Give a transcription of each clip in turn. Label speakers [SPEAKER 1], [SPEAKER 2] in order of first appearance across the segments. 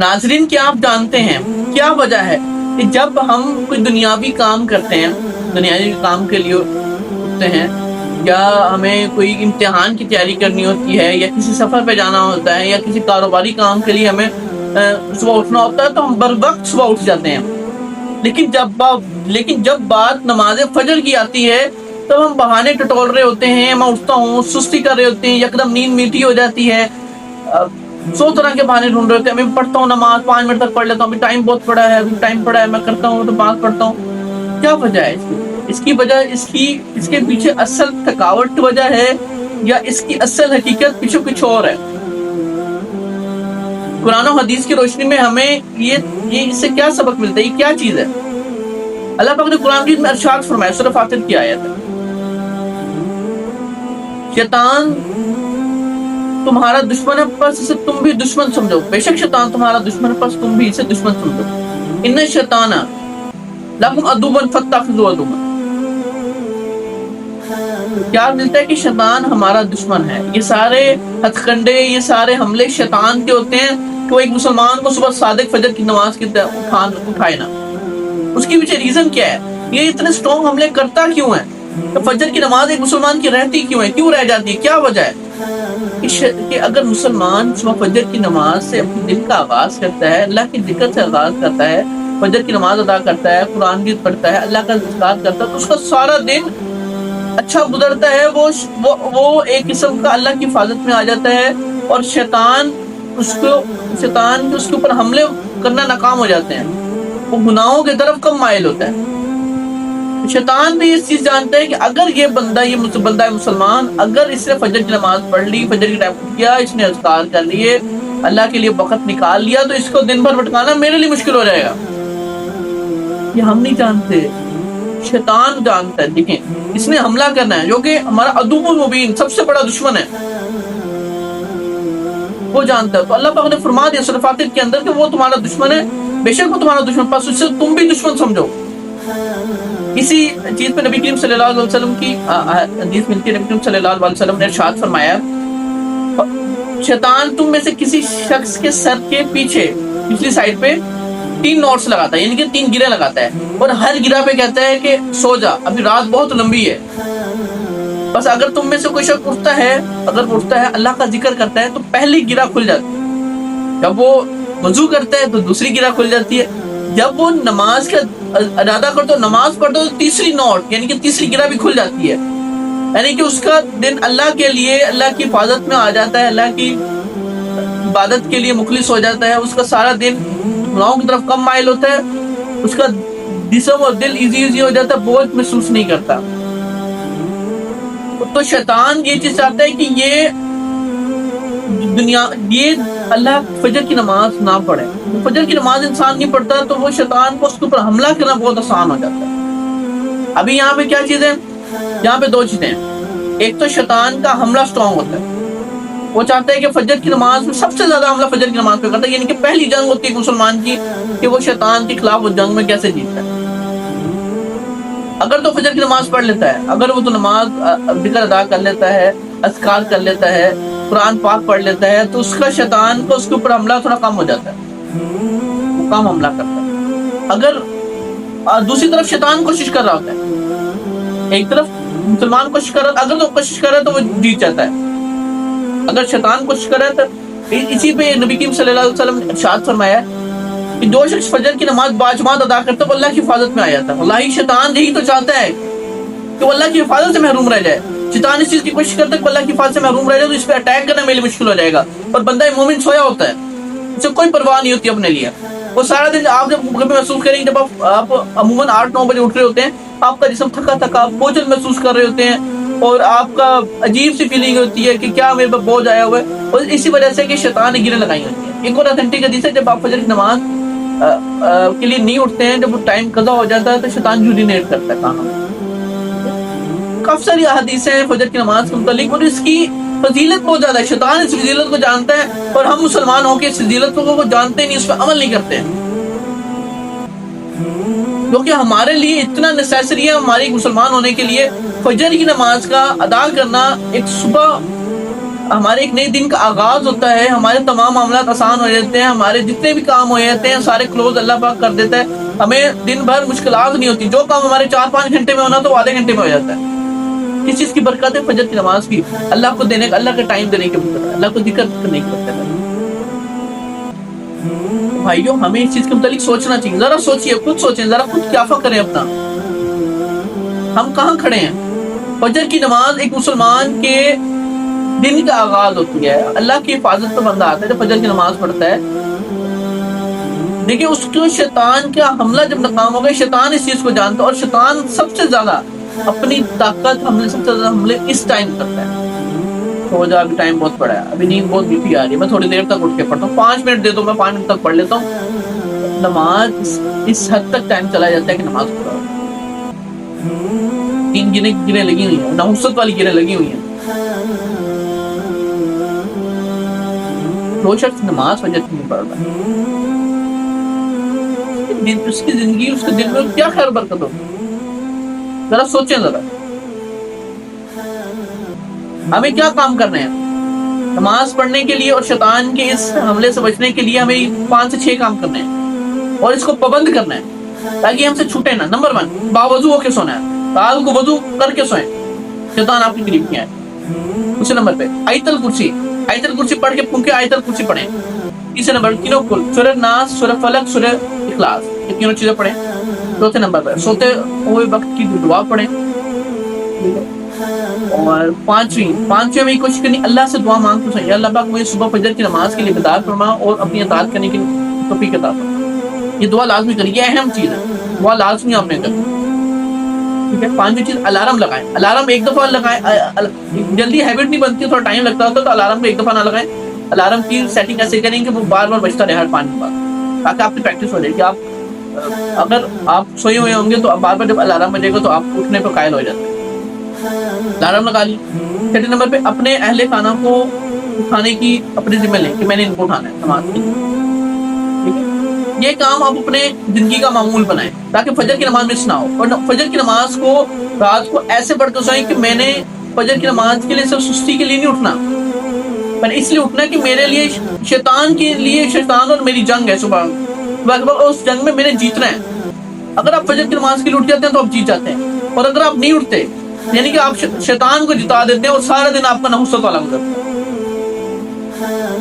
[SPEAKER 1] ناظرین کیا آپ جانتے ہیں کیا وجہ ہے کہ جب ہم کوئی دنیاوی کام کرتے ہیں، دنیاوی کام کے لیے اٹھتے ہیں، یا ہمیں کوئی امتحان کی تیاری کرنی ہوتی ہے، یا کسی سفر پہ جانا ہوتا ہے، یا کسی کاروباری کام کے لیے ہمیں صبح اٹھنا ہوتا ہے، تو ہم بر وقت صبح اٹھ جاتے ہیں. لیکن جب بات نماز فجر کی آتی ہے تو ہم بہانے ٹٹول رہے ہوتے ہیں. میں اٹھتا ہوں، سستی کر رہے ہوتے ہیں، یکدم نیند میٹھی ہو جاتی ہے، 100 طرح کے بہانے ڈھونڈ رہے ہوتے ہیں. میں پڑھتا ہوں نماز 5 منٹ تک پڑھ لیتا ہوں، ابھی ٹائم بہت پڑا ہے، ابھی ٹائم پڑا ہے، میں کرتا ہوں تو بات پڑھتا ہوں. کیا وجہ ہے اس کی وجہ اس کے پیچھے اصل تھکاوٹ کی وجہ ہے، یا اس کی اصل حقیقت پیچھے کچھ اور ہے؟ قرآن و حدیث کی روشنی میں ہمیں یہ اس سے کیا سبق ملتا ہے؟ یہ کیا چیز ہے؟ اللہ پاک نے قرآن مجید میں ارشاد فرمایا، سورہ فاطر کی آیت ہے، شیطان تمہارا دشمن ہے، پس اسے تم بھی دشمن سمجھو. بے شک شیطان تمہارا دشمن ہے، پس تم بھی اسے دشمن سمجھو. ان الشیطان لکم عدو فاتخذوہ عدوا. کیا ملتا ہے کہ شیطان ہمارا دشمن ہے؟ یہ سارے ہتھ کنڈے، یہ سارے حملے شیطان کے ہوتے ہیں کہ وہ ایک مسلمان کو صبح صادق فجر کی نماز کی اٹھائے نہ. اس کی پیچھے ریزن کیا ہے؟ یہ اتنے سٹرونگ حملے کرتا کیوں ہے؟ کہ فجر کی نماز ایک مسلمان کی رہتی کیوں ہے؟ کیوں رہ جاتی ہے؟ کیا وجہ ہے؟ کہ اگر مسلمان صبح فجر کی نماز سے اپنے دل کا آغاز کرتا ہے، اللہ کی ذکر سے آغاز کرتا ہے، فجر کی نماز ادا کرتا ہے، قرآن بھی پڑھتا ہے، اللہ کا ذکر کرتا ہے، تو اس کا سارا دن اچھا گزرتا ہے. وہ ایک قسم کا اللہ کی حفاظت میں آ جاتا ہے، اور شیطان اس کے اوپر حملے کرنا ناکام ہو جاتے ہیں. وہ گناہوں کی طرف کم مائل ہوتا ہے. شیطان بھی اس چیز جانتا ہے کہ اگر یہ بندہ مسلمان، اگر اس نے فجر کی نماز پڑھ لی، فجر کی ٹائم اٹھ گیا، اس نے اذکار کر لیے، اللہ کے لیے وقت نکال لیا، تو اس کو دن بھر بھٹکانا میرے لیے مشکل ہو جائے گا. یہ ہم نہیں جانتے، شیطان جانتا ہے. دیکھیں، اس نے حملہ کرنا ہے، جو کہ ہمارا عدو مبین، سب سے بڑا دشمن ہے، وہ جانتا ہے. تو اللہ پاک نے فرما دیا سورہ فاطر کے اندر کہ وہ تمہارا دشمن ہے، بے شک وہ تمہارا دشمن، پس اس سے تم بھی دشمن سمجھو. اسی چیز پہ نبی کریم صلی اللہ علیہ وسلم کی حدیث ملتی ہے. نبی کریم صلی اللہ علیہ وسلم نے ارشاد فرمایا، شیطان تم میں سے کسی شخص کے سر کے پیچھے پچھلی سائڈ پہ 3 نوٹس لگاتا ہے، یعنی کہ 3 گرے لگاتا ہے، اور ہر گرہ پہ کہتا ہے کہ سو جا، ابھی رات بہت لمبی ہے. بس اگر تم میں سے کوئی شخص اٹھتا ہے، اللہ کا ذکر کرتا ہے، تو پہلی گرہ کھل جاتی ہے. جب وہ وضو کرتا ہے تو دوسری گرہ کھل جاتی ہے. جب وہ نماز کا ارادہ کرتا ہے، نماز پڑھتا ہے، تو تیسری نوٹ یعنی کہ تیسری گرہ بھی کھل جاتی ہے. یعنی کہ اس کا دن اللہ کے لیے، اللہ کی حفاظت میں آ جاتا ہے، اللہ کی عبادت کے لیے مخلص ہو جاتا ہے. اس کا سارا دن گناہوں کی طرف کم مائل ہوتا ہے، اس کا جسم اور دل ایزی ہو جاتا ہے، بوجھ محسوس نہیں کرتا. تو شیطان یہ چیز چاہتا ہے کہ یہ اللہ فجر کی نماز نہ پڑھے. فجر کی نماز انسان نہیں پڑھتا تو وہ شیطان کو اس کے اوپر حملہ کرنا بہت آسان ہو جاتا ہے. ابھی یہاں پہ کیا چیز ہے؟ یہاں پہ 2 چیزیں ہیں. ایک تو شیطان کا حملہ سٹرونگ ہوتا ہے، وہ چاہتا ہے کہ فجر کی نماز میں سب سے زیادہ حملہ فجر کی نماز پہ کرتا ہے. یعنی کہ پہلی جنگ ہوتی ہے مسلمان کی کہ وہ شیطان کے خلاف وہ جنگ میں کیسے جیتتا ہے. اگر تو فجر کی نماز پڑھ لیتا ہے، اگر وہ تو نماز ذکر ادا کر لیتا ہے، اذکار کر لیتا ہے، قرآن پاک پڑھ لیتا ہے، تو اس کا شیطان کو اس کے اوپر حملہ تھوڑا کم ہو جاتا ہے، وہ کم حملہ کرتا ہے. اگر دوسری طرف شیطان کوشش کر رہا ہوتا ہے، ایک طرف مسلمان کوشش کر رہا، اگر تو کوشش کر رہا ہے تو وہ جیت جاتا ہے. اگر شیطان کوشش کر رہا ہے تو اسی پہ نبی کریم صلی اللہ علیہ وسلم نے ارشاد فرمایا کہ جو شخص فجر کی نماز باجماعت ادا کرتا ہے وہ اللہ کی حفاظت میں آ جاتا ہے. واللہ شیطان یہی تو چاہتا ہے کہ وہ اللہ کی حفاظت سے محروم رہ جائے. شیطان اس چیز کی کوشش کرتا ہے کہ اللہ کی حفاظت سے محروم رہ جائے، تو اس پہ اٹیک کرنا میرے لیے مشکل ہو جائے گا. اور بندہ مومن سویا ہوتا ہے، اسے کوئی پرواہ نہیں ہوتی اپنے لیے. وہ سارا دن آپ جب محسوس کریں گے، جب آپ عموماً 8-9 بجے اٹھ رہے ہوتے ہیں، آپ کا جسم تھکا بوجھل محسوس کر رہے ہوتے ہیں، اور آپ کا عجیب سی فیلنگ ہوتی ہے کہ کیا میرے پاس بوجھ آیا ہوا ہے. اور اسی وجہ سے کہ شیطان نے گریں لگائی ہوتی ہیں. ایک اور اتھینٹک حدیث ہے، جب آپ فجر کی نماز کے لیے نہیں اٹھتے ہیں، جب وہ ٹائم قضا ہو جاتا ہے تو شیطان یورینیٹ کرتا ہے کہاں. کافی ساری احادیثیں ہیں فجر کی نماز کے متعلق، اور اس کی فضیلت بہت زیادہ ہے. شیطان اس فضیلت کو جانتا ہے، اور ہم مسلمان ہو کے اس فضیلت کو جانتے نہیں، اس پہ عمل نہیں کرتے ہیں، کیونکہ ہمارے لیے اتنا نیسیسری ہے. ہماری مسلمان ہونے کے لیے فجر کی نماز کا ادا کرنا ایک صبح ہمارے ایک نئے دن کا آغاز ہوتا ہے، ہمارے تمام معاملات آسان ہو جاتے ہیں، ہمارے جتنے بھی کام ہو جاتے ہیں سارے کلوز اللہ پاک کر دیتا ہے، ہمیں دن بھر مشکلات نہیں ہوتی، جو کام ہمارے 4-5 گھنٹے میں ہونا تو آدھے گھنٹے میں ہو جاتا ہے۔ کس چیز کی برکت ہے؟ فجر کی نماز کی، اللہ کو دینے کا، اللہ کا ٹائم دینے کی برکت ہے، اللہ کو ذکر کرنے کی برکت ہے۔ بھائیوں ہمیں اس چیز کے متعلق سوچنا چاہیے، ذرا سوچیے، خود سوچیں، ذرا خود کیافہ کریں اپنا، ہم کہاں کھڑے ہیں؟ فجر کی نماز ایک مسلمان کے دن کا آغاز ہوتی ہے، اللہ کی حفاظت کا بندہ آتا ہے جب فجر کی نماز پڑھتا ہے۔ دیکھیں اس کو شیطان کا حملہ جب ناکام ہو گیا، شیطان اس چیز کو جانتا ہے، اور شیطان سب سے زیادہ اپنی طاقت حملے، سب سے زیادہ حملے اس ٹائم کرتا ہے۔ سو جا، ابھی ٹائم بہت پڑا ہے، ابھی نیند بہت میٹھی آ رہی ہے، میں تھوڑی دیر تک اٹھ کے پڑھتا ہوں، 5 منٹ دے دو، میں 5 منٹ تک پڑھ لیتا ہوں۔ نماز اس حد تک ٹائم چلا جاتا ہے کہ نماز پڑھا 3 گریں لگی ہوئی ہیں، نحوست والی گریں لگی ہوئی ہیں۔ دو شخص نماز فجر کی نہیں پڑھ رہا، اس کی زندگی، اس کے دل میں کیا خیر برکت ہوگی؟ ذرا سوچیں، ذرا ہمیں کیا کام کرنے ہیں نماز پڑھنے کے لیے اور شیطان کے اس حملے سے بچنے کے لیے؟ ہمیں 5 سے 6 کام کرنے ہیں اور اس کو پابند کرنا ہے تاکہ ہم سے چھوٹے نہ۔ نمبر 1، باوضو ہو کے سونا ہے، رات کو وضو کر کے سوئیں، شیطان آپ کے قریب نہیں آئے۔ دوسرے نمبر پہ آیت الکرسی پڑھ کے پھونکے، آیت الکرسی پڑھیں۔ تیسرے نمبر تینوں کل، سورہ ناس، سورہ فلق، سورہ اخلاص، یہ تینوں چیزیں پڑھیں۔ چوتھے نمبر پر سوتے ہوئے وقت کی دعا پڑھیں۔ اور پانچویں میں یہ کوشش کرنی اللہ سے دعا مانگ تو صحیح، اللہ پاک مجھے صبح فجر کی نماز کے لیے بیدار فرما اور اپنی اطاعت کرنے کی توفیق عطا فرما۔ یہ دعا لازمی کریں، یہ اہم چیز ہے، دعا لازمی آپ نے کرنی، ٹھیک ہے۔ 5ویں چیز، الارم لگائیں۔ الارم ایک دفعہ لگائیں، جلدی ہیبٹ نہیں بنتی، تھوڑا ٹائم لگتا ہوتا ہے، تو الارم کو ایک دفعہ نہ لگائیں۔ الارم کی سیٹنگ ایسے کریں کہ وہ بار بار بجتا رہے ہر 5 منٹ بعد، تاکہ آپ کی پریکٹس ہو جائے کہ آپ اگر آپ سوئے ہوئے ہوں گے تو بار بار جب الارم بجے گا تو آپ اٹھنے پہ قائل ہو جاتے ہیں۔ الارم لگا لی۔ 6 نمبر پہ اپنے اہل خانہ کو اٹھانے کی اپنے ذمہ لیں کہ میں نے ان کو اٹھانا ہے نماز کے لیے، ٹھیک ہے۔ یہ کام آپ اپنے زندگی کا معمول بنائیں تاکہ فجر کی نماز مس نہ ہو، اور فجر کی نماز کو رات کو ایسے پڑھ کے سوئیں کہ میں نے فجر کی نماز کے لیے صرف سستی کے لیے نہیں اٹھنا، میں نے اس لیے اٹھنا کہ میرے لیے شیطان کے لیے، شیطان اور میری جنگ ہے، صبح اس جنگ میں میں نے جیتنا ہے۔ اگر آپ فجر کی نماز کے لیے اٹھ جاتے ہیں تو آپ جیت جاتے ہیں، اور اگر آپ نہیں اٹھتے یعنی کہ آپ شیطان کو جتا دیتے ہیں اور سارا دن آپ کا نحوست والا گزرتا ہے۔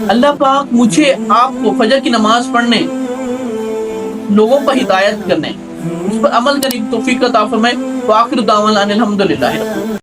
[SPEAKER 1] اللہ پاک مجھے آپ کو فجر کی نماز پڑھنے، لوگوں پر ہدایت کرنے، اس پر عمل کرنے کی توفیق عطا فرمائے۔ وآخر دعوانا ان الحمدللہ۔